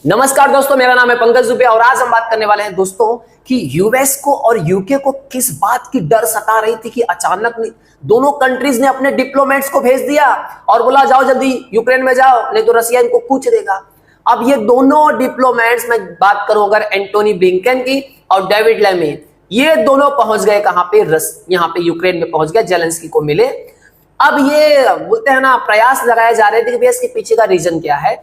नमस्कार दोस्तों, मेरा नाम है पंकज दुबे और आज हम बात करने वाले हैं दोस्तों कि यूएस को और यूके को किस बात की डर सता रही थी कि अचानक दोनों कंट्रीज ने अपने डिप्लोमेट्स को भेज दिया और बोला जाओ जल्दी यूक्रेन में जाओ, नहीं तो रसिया इनको कूच देगा। अब ये दोनों डिप्लोमेट्स, मैं बात करूं अगर एंटोनी ब्लिंकन की और डेविड लेमी, ये दोनों पहुंच गए कहां पे, यहाँ पे यूक्रेन में पहुंच गए, जेलेंस्की को मिले। अब ये बोलते हैं ना, प्रयास लगाए जा रहे थे कि भैया इसके पीछे का रीजन क्या है।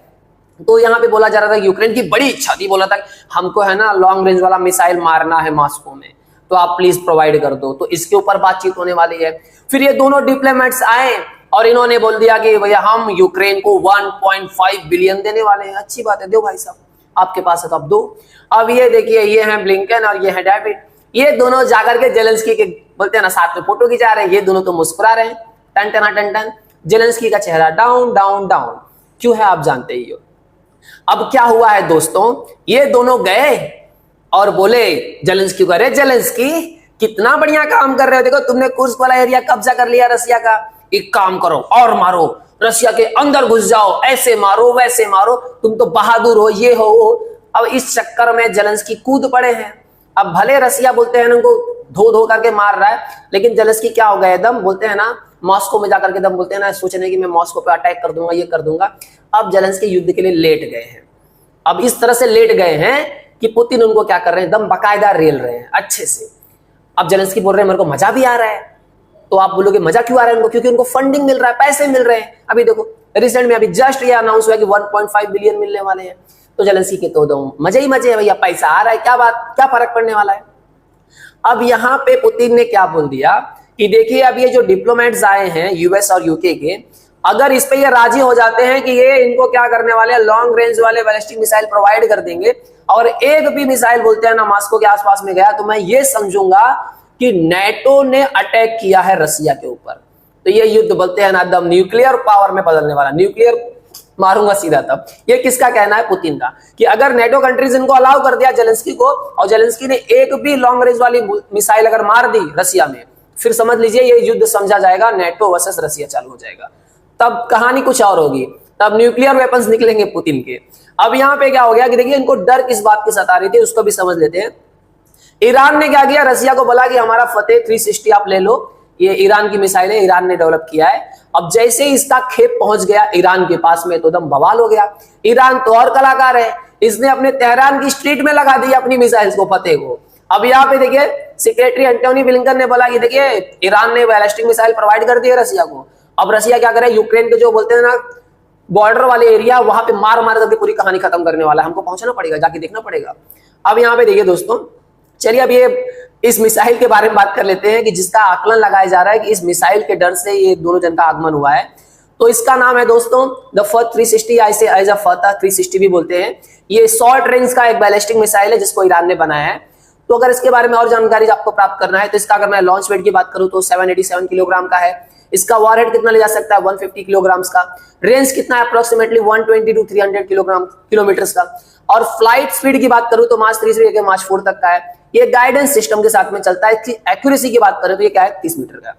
तो यहाँ पे बोला जा रहा था कि यूक्रेन की बड़ी इच्छा थी, बोला था हमको है ना लॉन्ग रेंज वाला मिसाइल मारना है मॉस्को में, तो आप प्लीज प्रोवाइड कर दो। तो इसके ऊपर बातचीत होने वाली है। फिर ये दोनों डिप्लोमेट्स आए और इन्होंने बोल दिया कि भैया हम यूक्रेन को 1.5 बिलियन देने वाले हैं। अच्छी बात है, दो भाई साहब, आपके पास है तो आप दो। अब ये देखिए, ये है ब्लिंकन और ये है डेविड, ये दोनों जाकर के जेलेंस्की के बोलते हैं ना साथ में फोटो खिंचा रहे हैं। ये दोनों तो मुस्कुरा रहे हैं, टन टना टन टन। जेलेंस्की का चेहरा डाउन डाउन डाउन, क्यों है आप जानते ही हो। अब क्या हुआ है दोस्तों, ये दोनों गए और बोले जेलेंस्की को, अरे जेलेंस्की कितना बढ़िया काम कर रहे हो, देखो तुमने कुर्स्क वाला एरिया कब्जा कर लिया रसिया का, एक काम करो और मारो, रसिया के अंदर घुस जाओ, ऐसे मारो वैसे मारो, तुम तो बहादुर हो, ये हो वो। अब इस चक्कर में जेलेंस्की कूद पड़े हैं। अब भले रसिया बोलते हैं उनको धो धो करके मार रहा है, लेकिन जेलेंस्की क्या हो गया, एकदम बोलते हैं ना मॉस्को में जाकर के दम बोलते हैं ना, सोचने कि मैं मॉस्को पे अटैक कर दूंगा, ये कर दूंगा। अब जेलेंस्की युद्ध के लिए लेट गए हैं। अब इस तरह से लेट गए हैं कि पुतिन उनको क्या कर रहे हैं, दम बकायदा रेल रहे हैं अच्छे से। अब जेलेंस्की बोल रहे हैं मेरे को मजा भी आ रहा है। तो आप बोलोगे मजा क्यों आ रहा है उनको, क्योंकि उनको फंडिंग मिल रहा है, पैसे मिल रहे हैं। अभी देखो रिसेंट में अभी जस्ट ये अनाउंस हुआ कि 1.5 बिलियन मिलने वाले हैं। तो जेलेंस्की के तो दम मजे ही मजे है भैया, पैसा आ रहा है, क्या बात, क्या फर्क पड़ने वाला है। अब यहाँ पे पुतिन ने क्या बोल दिया कि देखिए अब ये जो डिप्लोमेट्स आए हैं यूएस और यूके के, अगर इस पे ये राजी हो जाते हैं कि ये इनको क्या करने वाले हैं, लॉन्ग रेंज वाले बैलिस्टिक मिसाइल प्रोवाइड कर देंगे, और एक भी मिसाइल बोलते हैं ना मॉस्को के आसपास में गया, तो मैं ये समझूंगा कि नेटो ने अटैक किया है रसिया के ऊपर। तो ये युद्ध बोलते हैं ना एकदम न्यूक्लियर पावर में बदलने वाला, न्यूक्लियर मारूंगा सीधा तब। ये किसका कहना है, पुतिन का, कि अगर नेटो कंट्रीज इनको अलाउ कर दिया जेलेंस्की को, और जेलेंस्की ने एक भी लॉन्ग रेंज वाली मिसाइल अगर मार दी रसिया में, फिर समझ लीजिए ये युद्ध समझा जाएगा, नेटो वर्सेस रसिया चालू हो जाएगा। तब कहानी कुछ और होगी, तब न्यूक्लियर वेपन्स निकलेंगे पुतिन के। अब यहाँ पे क्या हो गया कि देखिए इनको डर किस बात की सता रही थी, उसको भी समझ लेते हैं। ईरान ने क्या किया, रसिया को बोला कि हमारा फतेह 360 आप ले लो, ये ईरान की मिसाइल है, ईरान ने डेवलप किया है। अब जैसे ही इसका खेप पहुंच गया ईरान के पास में, तो एकदम बवाल हो गया। ईरान तो और कलाकार है, इसने अपने तेहरान की स्ट्रीट में लगा दी अपनी मिसाइल्स को, फतेह को। अब यहाँ पे देखिए सेक्रेटरी एंटोनी ब्लिंकन ने बोला कि देखिए ईरान ने बैलिस्टिक मिसाइल प्रोवाइड कर दी है रसिया को। अब रसिया क्या करे, यूक्रेन के जो बोलते हैं ना बॉर्डर वाले एरिया, वहां पे मार मार करके पूरी कहानी खत्म करने वाला है। हमको पहुंचना पड़ेगा, जाके देखना पड़ेगा। अब यहाँ पे देखिए दोस्तों, चलिए अब ये इस मिसाइल के बारे में बात कर लेते हैं कि जिसका आकलन लगाया जा रहा है कि इस मिसाइल के डर से ये दोनों जन का आगमन हुआ है। तो इसका नाम है दोस्तों द फतेह 360, ऐसे एज अ फतेह 360 भी बोलते हैं। ये शॉर्ट रेंज का एक बैलिस्टिक मिसाइल है जिसको ईरान ने बनाया है। तो अगर इसके बारे में और जानकारी आपको प्राप्त करना है तो इसका अगर मैं लॉन्च वेट की बात करूं तो 787 किलोग्राम का है। इसका वॉरहेड कितना ले जा सकता है, 150 किलोग्राम का। रेंज कितना है, अप्रोक्सीमेटली 120 टू 300 किलोमीटर का। और फ्लाइट स्पीड की बात करूं तो मार्च 3 से लेकर मार्च 4 तक का है। ये गाइडेंस सिस्टम के साथ में चलता है। इसकी एक्यूरेसी की बात करें तो ये क्या है, 30 मीटर का।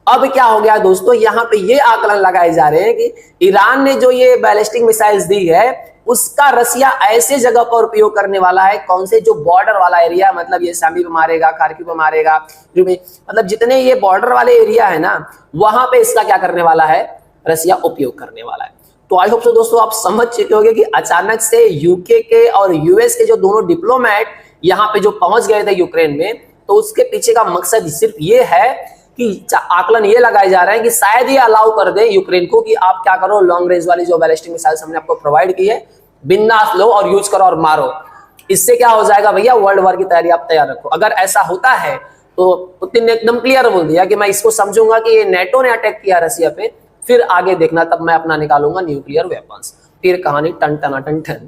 अब क्या हो गया दोस्तों, यहाँ पे ये आकलन लगाए जा रहे हैं कि ईरान ने जो ये बैलिस्टिक मिसाइल्स दी है, उसका रसिया ऐसे जगह पर उपयोग करने वाला है, कौन से, जो बॉर्डर वाला एरिया, मतलब ये शामी पे मारेगा, खार्किव पे मारेगा, मतलब जितने ये बॉर्डर वाले एरिया है ना, वहां पे इसका क्या करने वाला है, रसिया उपयोग करने वाला है। तो आई होप सो दोस्तों आप समझ चुके होंगे कि अचानक से यूके के और यूएस के जो दोनों डिप्लोमेट यहाँ पे जो पहुंच गए थे यूक्रेन में, तो उसके पीछे का मकसद सिर्फ ये है कि आकलन ये लगाए जा रहे हैं कि शायद ये अलाउ कर दे यूक्रेन को कि आप क्या करो, लॉन्ग रेंज वाली जो बैलिस्टिक मिसाइल्स हमने आपको प्रोवाइड की है, बिंदास लो और यूज करो और मारो। इससे क्या हो जाएगा भैया, वर्ल्ड वॉर की तैयारी आप तैयार रखो। अगर ऐसा होता है तो पुतिन ने एकदम क्लियर बोल दिया कि मैं इसको समझूंगा कि ये नेटो ने अटैक किया रसिया पे, फिर आगे देखना, तब मैं अपना निकालूंगा न्यूक्लियर वेपन्स। फिर कहानी टन टना टन टन।